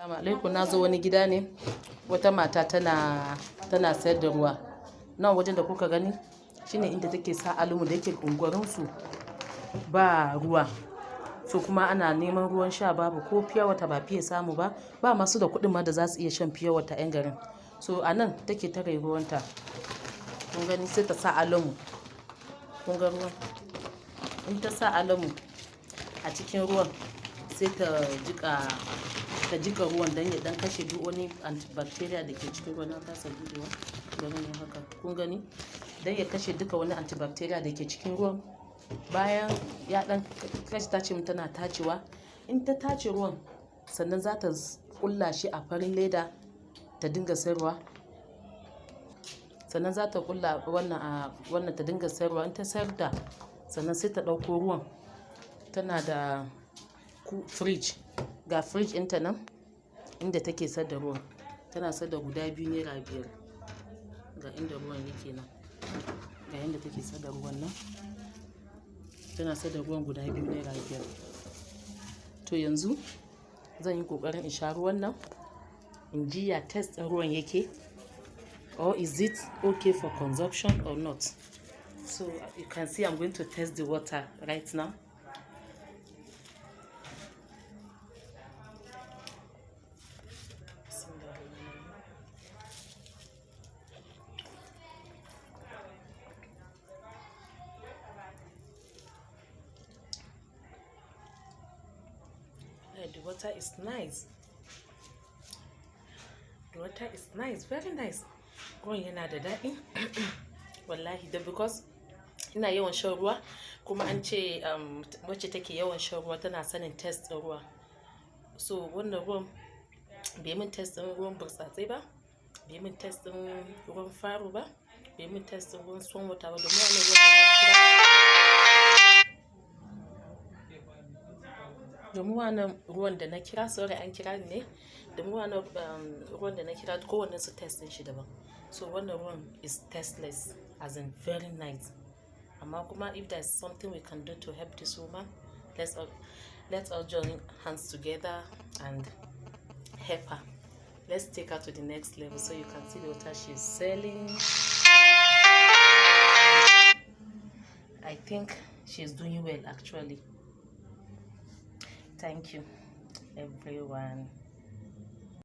Assalamu alaikum, na zo wani gida ne, wata mata tana sayar da ruwa. Nan wajen da kuka gani shine inda take sa alumu da yake unguwarsu ba ruwa. So kuma ana neman ruwan sha babu, ko pure water ba fiye samu ba. Ba masu da kuɗin ma da za su iya shan pure water 'yan garin. So a nan take tare ruwanta. Kun gani sai ta sa alumu. Kun ga ruwan? In ta sa alumu a cikin ruwan sai ta jika ruwan don ya dan kashe duk wani antibacteria da ke cikin ruwan. Na kasa budewa domin yin haka. Kun gani? Don ya kashe duka wani antibacteria da ke cikin ruwan. Bayan ya dan kashe, ta ce tana tacewa. In ta tace ruwan, sannan za ta kulla shi a farin leda ta dinga sayarwa. Sannan za ta kulla wannan ta dinga sayarwa. In ta sayar da, sannan sai ta ɗauko ruwan. Tana da fridge. Ga fridge ɗinta nan inda take sayar da ruwan. Tana sayar da guda 2 naira 5. Ga inda ruwan yake nan. Ga inda take sayar da ruwan nan. Tana sayar da ruwan guda 2 naira 5. To yanzu zan yi kokarin in sha ruwan nan, in ji ya taste ɗin ruwan yake, or is it okay for consumption or not. So you can see I'm going to test the water right now. The water is nice. The water is nice, very nice. Ruwan yana da daɗi. Wallahi, da because ina yawan shan ruwa, kuma an ce wacce take yawan shan ruwa tana sanin taste ɗin ruwa. So wannan ruwan bai min taste ɗin ruwan burtsatsai ba, bai min taste ɗin ruwan faru ba, bai min taste ɗin ruwan swan water ba. Domin wannan ruwan da na kira, sorry an kira ni ne, domin wannan ruwan da na kira kowanne su taste ɗin shi daban. So wannan ruwan is tasteless, as in very nice. Amma kuma if there's something we can do to help this woman, let's all join hands together and help her. Let's take her to the next level. So you can see the water she's selling. I think she's doing well, actually. Thank you, everyone.